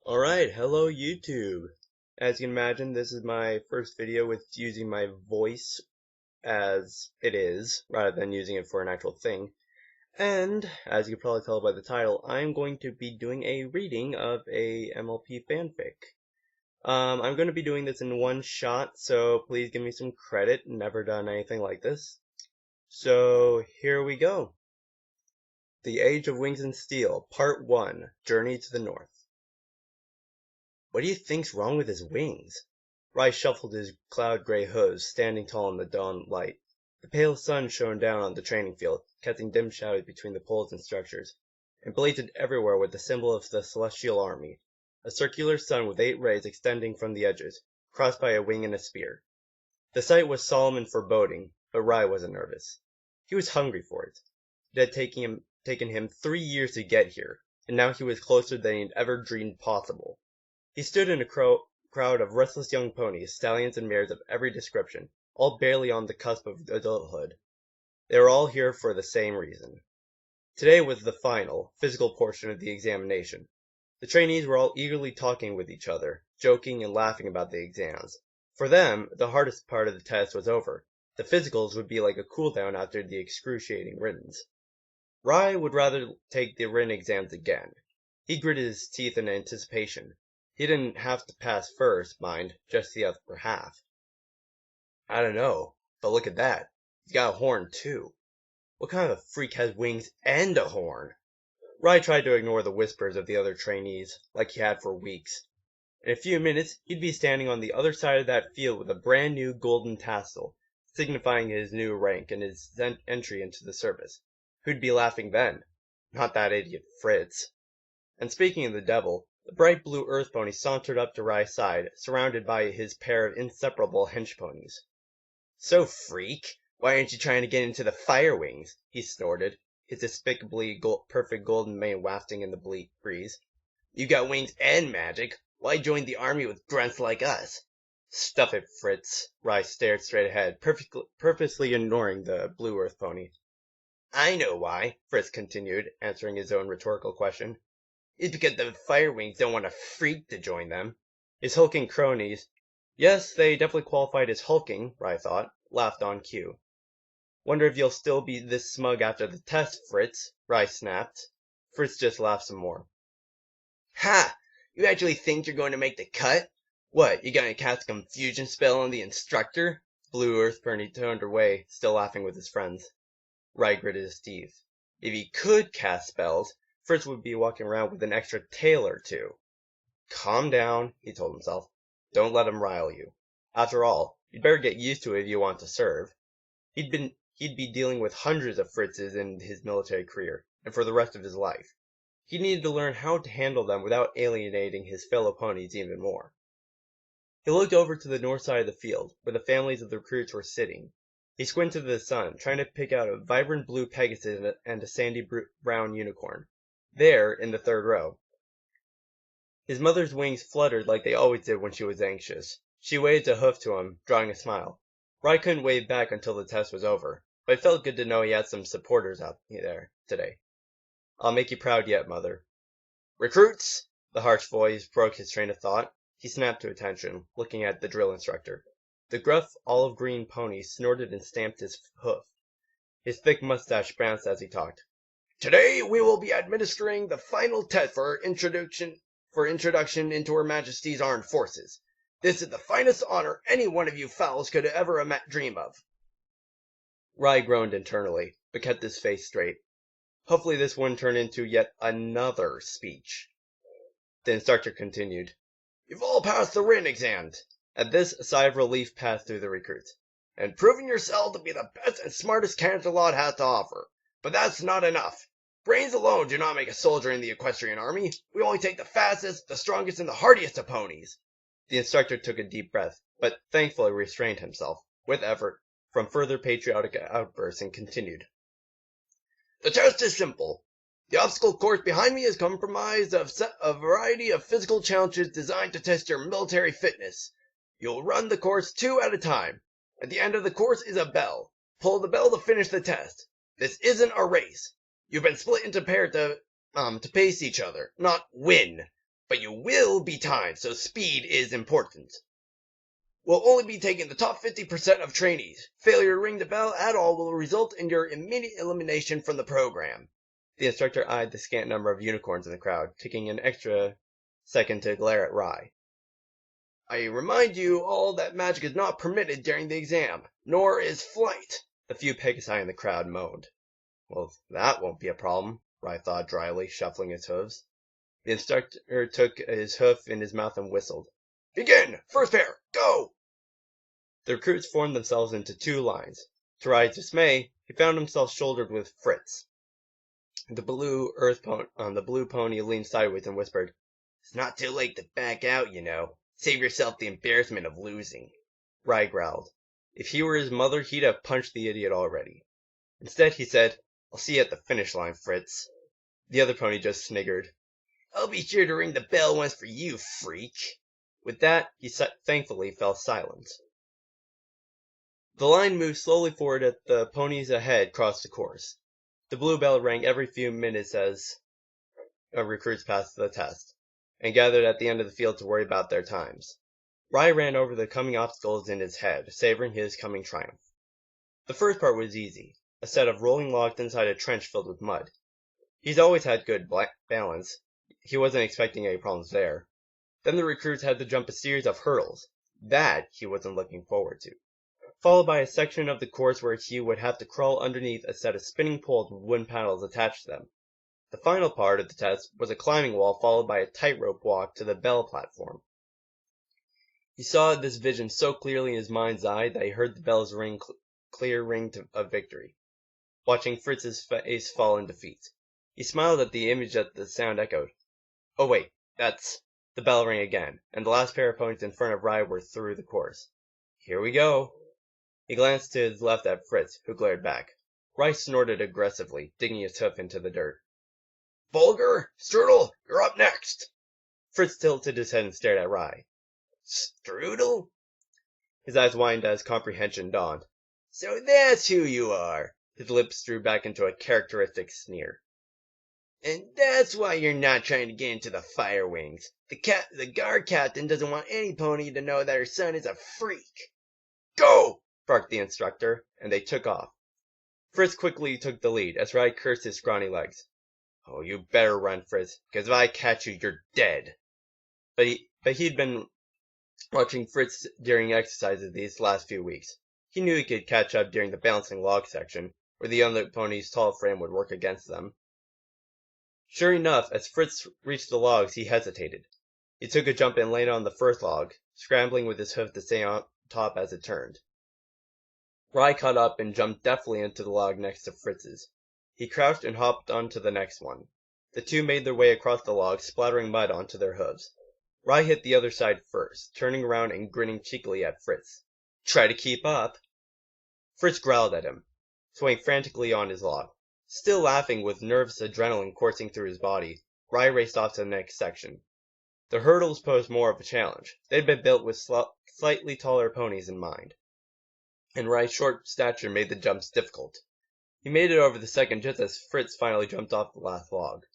Alright, hello YouTube. As you can imagine, this is my first video with using my voice as it is, rather than using it for an actual thing. And, as you can probably tell by the title, I'm going to be doing a reading of a MLP fanfic. I'm going to be doing this in one shot, so please give me some credit. Never done anything like this. So, here we go. The Age of Wings and Steel, Part 1, Journey to the North. What do you think's wrong with his wings? Rice shuffled his cloud-gray hooves, standing tall in the dawn light. The pale sun shone down on the training field, casting dim shadows between the poles and structures, and blazoned everywhere with the symbol of the Celestial Army, a circular sun with 8 rays extending from the edges, crossed by a wing and a spear. The sight was solemn and foreboding, but Rye wasn't nervous. He was hungry for it. It had taken him 3 years to get here, and now he was closer than he had ever dreamed possible. He stood in a crowd of restless young ponies, stallions and mares of every description, all barely on the cusp of adulthood. They were all here for the same reason. Today was the final, physical portion of the examination. The trainees were all eagerly talking with each other, joking and laughing about the exams. For them, the hardest part of the test was over. The physicals would be like a cool-down after the excruciating writtens. Rye would rather take the written exams again. He gritted his teeth in anticipation. He didn't have to pass first, mind, just the upper half. I don't know, but look at that. He's got a horn, too. What kind of a freak has wings and a horn? Rye tried to ignore the whispers of the other trainees, like he had for weeks. In a few minutes, he'd be standing on the other side of that field with a brand new golden tassel, signifying his new rank and his entry into the service. Who'd be laughing then? Not that idiot Fritz. And speaking of the devil, the bright blue earth pony sauntered up to Rye's side, surrounded by his pair of inseparable hench ponies. So, freak, why aren't you trying to get into the fire wings? He snorted, his despicably perfect golden mane wafting in the breeze. You got wings and magic. Why join the army with grunts like us? Stuff it, Fritz. Rye stared straight ahead, purposely ignoring the blue earth pony. I know why, Fritz continued, answering his own rhetorical question. It's because the fire wings don't want a freak to join them. His hulking cronies, yes, they definitely qualified as hulking, Rye thought, laughed on cue. Wonder if you'll still be this smug after the test, Fritz, Rye snapped. Fritz just laughed some more. Ha! You actually think you're going to make the cut? What, you gonna cast a confusion spell on the instructor? Blue Earth Pony turned away, still laughing with his friends. Rye gritted his teeth. If he could cast spells, Fritz would be walking around with an extra tail or two. Calm down, he told himself. Don't let him rile you. After all, you'd better get used to it if you want to serve. He'd be dealing with hundreds of Fritzes in his military career, and for the rest of his life. He needed to learn how to handle them without alienating his fellow ponies even more. He looked over to the north side of the field, where the families of the recruits were sitting. He squinted to the sun, trying to pick out a vibrant blue Pegasus and a sandy brown unicorn. There, in the third row. His mother's wings fluttered like they always did when she was anxious. She waved a hoof to him, drawing a smile. Rye couldn't wave back until the test was over, but it felt good to know he had some supporters out there today. I'll make you proud yet, Mother. Recruits! The harsh voice broke his train of thought. He snapped to attention, looking at the drill instructor. The gruff, olive-green pony snorted and stamped his hoof. His thick mustache bounced as he talked. Today we will be administering the final test for introduction into Her Majesty's Armed Forces. This is the finest honor any one of you fowls could ever dream of. Rye groaned internally, but kept his face straight. Hopefully this wouldn't turn into yet another speech. The instructor continued. You've all passed the written exams. At this, a sigh of relief passed through the recruits. And proven yourself to be the best and smartest candidate the lot has to offer. But that's not enough. Brains alone do not make a soldier in the equestrian army. We only take the fastest, the strongest, and the hardiest of ponies. The instructor took a deep breath, but thankfully restrained himself, with effort, from further patriotic outbursts and continued. The test is simple. The obstacle course behind me is comprised of a variety of physical challenges designed to test your military fitness. You'll run the course 2 at a time. At the end of the course is a bell. Pull the bell to finish the test. This isn't a race. You've been split into pairs to pace each other, not win. But you will be timed, so speed is important. We'll only be taking the top 50% of trainees. Failure to ring the bell at all will result in your immediate elimination from the program. The instructor eyed the scant number of unicorns in the crowd, taking an extra second to glare at Rai. I remind you all that magic is not permitted during the exam, nor is flight. The few Pegasi in the crowd moaned. Well, that won't be a problem, Rai thought dryly, shuffling his hooves. The instructor took his hoof in his mouth and whistled. Begin! First pair! Go! The recruits formed themselves into two lines. To Rai's dismay, he found himself shouldered with Fritz. The blue pony leaned sideways and whispered, It's not too late to back out, you know. Save yourself the embarrassment of losing. Rai growled. If he were his mother, he'd have punched the idiot already. Instead, he said, I'll see you at the finish line, Fritz. The other pony just sniggered. I'll be sure to ring the bell once for you, freak. With that, he thankfully fell silent. The line moved slowly forward as the ponies ahead crossed the course. The blue bell rang every few minutes as recruits passed the test, and gathered at the end of the field to worry about their times. Rai ran over the coming obstacles in his head, savoring his coming triumph. The first part was easy, a set of rolling logs inside a trench filled with mud. He's always had good balance. He wasn't expecting any problems there. Then the recruits had to jump a series of hurdles. That he wasn't looking forward to. Followed by a section of the course where he would have to crawl underneath a set of spinning poles with wooden paddles attached to them. The final part of the test was a climbing wall followed by a tightrope walk to the bell platform. He saw this vision so clearly in his mind's eye that he heard the bells ring clear ring of victory, watching Fritz's face fall in defeat. He smiled at the image that the sound echoed. Oh wait, that's... The bell rang again, and the last pair of ponies in front of Rai were through the course. Here we go. He glanced to his left at Fritz, who glared back. Rai snorted aggressively, digging his hoof into the dirt. Bulger, Strudel, you're up next. Fritz tilted his head and stared at Rai. Strudel? His eyes widened as comprehension dawned. So that's who you are. His lips drew back into a characteristic sneer. And that's why you're not trying to get into the Fire Wings. The guard captain doesn't want any pony to know that her son is a freak. Go! Barked the instructor, and they took off. Fritz quickly took the lead as Rai cursed his scrawny legs. Oh, you better run, Fritz, because if I catch you, you're dead. But he'd been watching Fritz during exercises these last few weeks. He knew he could catch up during the balancing log section, where the other pony's tall frame would work against them. Sure enough, as Fritz reached the logs, he hesitated. He took a jump and landed on the first log, scrambling with his hoof to stay on top as it turned. Rai caught up and jumped deftly into the log next to Fritz's. He crouched and hopped onto the next one. The two made their way across the log, splattering mud onto their hooves. Rai hit the other side first, turning around and grinning cheekily at Fritz. Try to keep up. Fritz growled at him, swaying frantically on his log. Still laughing with nervous adrenaline coursing through his body, Rai raced off to the next section. The hurdles posed more of a challenge. They'd been built with slightly taller ponies in mind, and Rai's short stature made the jumps difficult. He made it over the second just as Fritz finally jumped off the last log.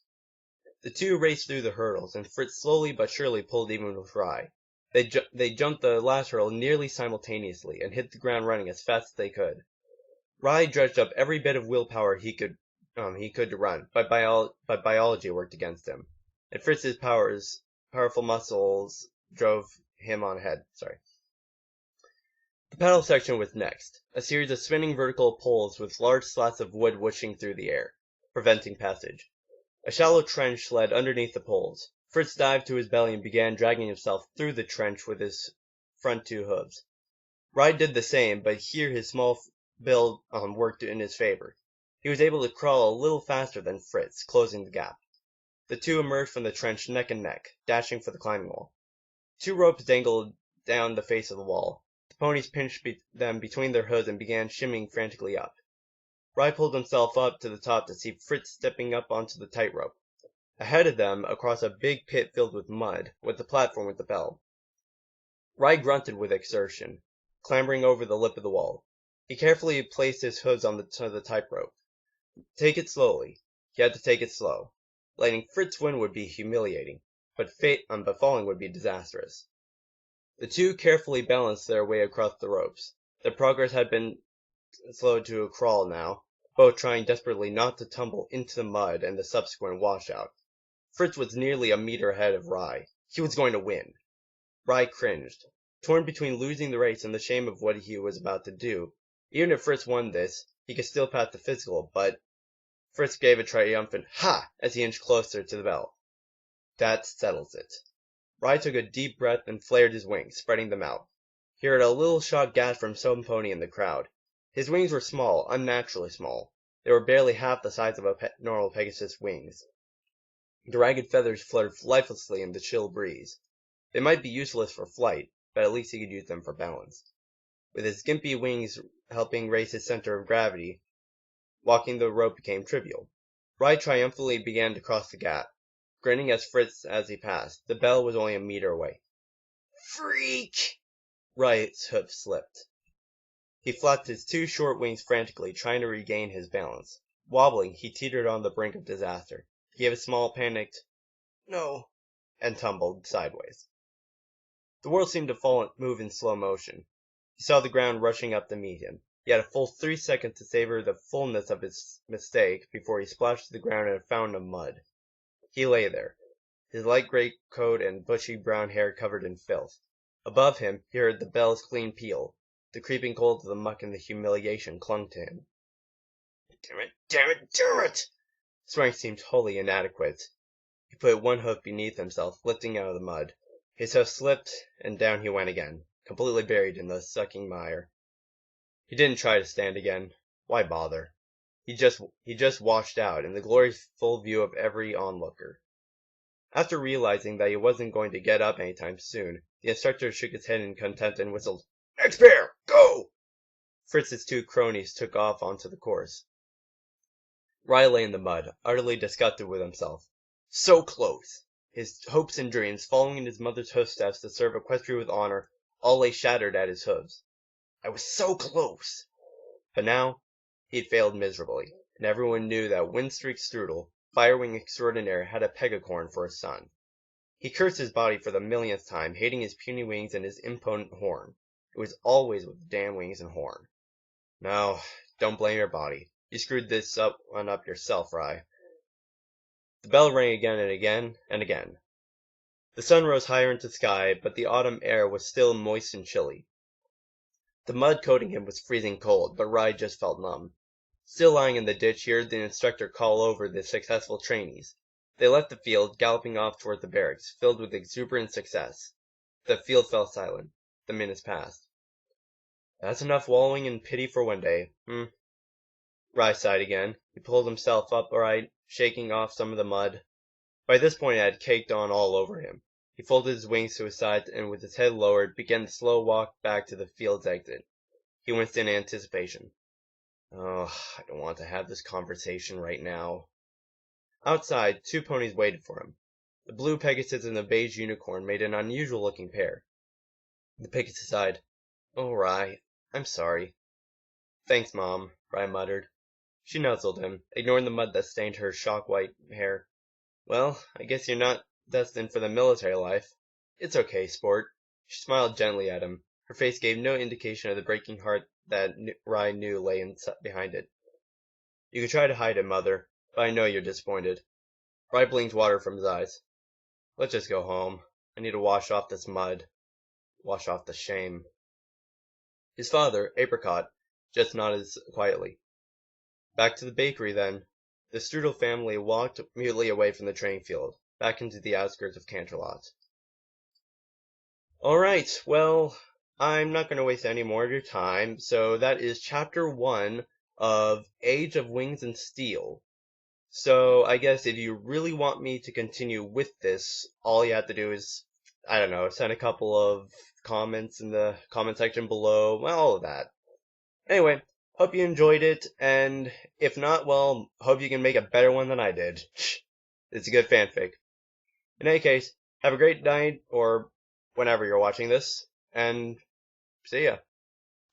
The two raced through the hurdles, and Fritz slowly but surely pulled even with Rai. They jumped the last hurdle nearly simultaneously and hit the ground running as fast as they could. Rai dredged up every bit of willpower he could to run, but biology worked against him, and Fritz's powerful muscles drove him on ahead. The paddle section was next, a series of spinning vertical poles with large slats of wood whooshing through the air, preventing passage. A shallow trench led underneath the poles. Fritz dived to his belly and began dragging himself through the trench with his front two hooves. Rai did the same, but here his small build worked in his favor. He was able to crawl a little faster than Fritz, closing the gap. The two emerged from the trench neck and neck, dashing for the climbing wall. Two ropes dangled down the face of the wall. The ponies pinched them between their hooves and began shimmying frantically up. Rai pulled himself up to the top to see Fritz stepping up onto the tightrope. Ahead of them, across a big pit filled with mud, was the platform with the bell. Rai grunted with exertion, clambering over the lip of the wall. He carefully placed his hooves on the tightrope. Take it slowly. He had to take it slow. Letting Fritz win would be humiliating, but falling would be disastrous. The two carefully balanced their way across the ropes. Their progress had been slowed to a crawl now, both trying desperately not to tumble into the mud and the subsequent washout. Fritz was nearly a meter ahead of Rye. He was going to win. Rye cringed, torn between losing the race and the shame of what he was about to do. Even if Fritz won this, he could still pass the physical, but Fritz gave a triumphant "Ha!" as he inched closer to the bell. That settles it. Rye took a deep breath and flared his wings, spreading them out. He heard a little shocked gasp from some pony in the crowd. His wings were small, unnaturally small. They were barely half the size of a normal Pegasus' wings. The ragged feathers fluttered lifelessly in the chill breeze. They might be useless for flight, but at least he could use them for balance. With his skimpy wings helping raise his center of gravity, walking the rope became trivial. Rye triumphantly began to cross the gap, grinning as Fritz as he passed. The bell was only a meter away. Freak! Rye's hoof slipped. He flapped his two short wings frantically, trying to regain his balance. Wobbling, he teetered on the brink of disaster. He gave a small, panicked, "No," and tumbled sideways. The world seemed to move in slow motion. He saw the ground rushing up to meet him. He had a full 3 seconds to savor the fullness of his mistake before he splashed to the ground in a fountain of mud. He lay there, his light gray coat and bushy brown hair covered in filth. Above him, he heard the bell's clean peal. The creeping cold of the muck and the humiliation clung to him. Damn it, damn it, damn it! Strength seemed wholly inadequate. He put one hoof beneath himself, lifting out of the mud. His hoof slipped, and down he went again, completely buried in the sucking mire. He didn't try to stand again. Why bother? He just washed out, in the glorious full view of every onlooker. After realizing that he wasn't going to get up anytime soon, the instructor shook his head in contempt and whistled, "Next pair, go!" Fritz's two cronies took off onto the course. Rye lay in the mud, utterly disgusted with himself. So close! His hopes and dreams, following in his mother's hoofsteps to serve Equestria with honor, all lay shattered at his hooves. I was so close! But now, he had failed miserably, and everyone knew that Windstreak Strudel, Firewing Extraordinaire, had a Pegacorn for a son. He cursed his body for the millionth time, hating his puny wings and his impotent horn. It was always with the damn wings and horn. No, don't blame your body. You screwed this one up yourself, Rye. The bell rang again and again and again. The sun rose higher into the sky, but the autumn air was still moist and chilly. The mud coating him was freezing cold, but Rye just felt numb. Still lying in the ditch, he heard the instructor call over the successful trainees. They left the field, galloping off toward the barracks, filled with exuberant success. The field fell silent. The minutes passed. That's enough wallowing in pity for one day. Rye sighed again. He pulled himself upright, shaking off some of the mud. By this point it had caked on all over him. He folded his wings to his sides and, with his head lowered, began the slow walk back to the field's exit. He winced in anticipation. Oh, I don't want to have this conversation right now. Outside, two ponies waited for him. The blue Pegasus and the beige Unicorn made an unusual-looking pair. The Pegasus sighed. "Oh, Rye, I'm sorry." "Thanks, Mom," Rye muttered. She nuzzled him, ignoring the mud that stained her shock-white hair. "Well, I guess you're not destined for the military life. It's okay, sport." She smiled gently at him. Her face gave no indication of the breaking heart that Rye knew lay behind it. "You can try to hide it, Mother, but I know you're disappointed." Rye blinked water from his eyes. "Let's just go home. I need to wash off this mud. Wash off the shame." His father, Apricot, just nodded quietly. Back to the bakery, then. The Strudel family walked mutely away from the training field, back into the outskirts of Canterlot. Alright, well, I'm not going to waste any more of your time, so that is Chapter 1 of Age of Wings and Steel. So, I guess if you really want me to continue with this, all you have to do is, I don't know, send a couple of comments in the comment section below, well, all of that. Anyway, hope you enjoyed it, and if not, well, hope you can make a better one than I did. It's a good fanfic. In any case, have a great night, or whenever you're watching this, and see ya.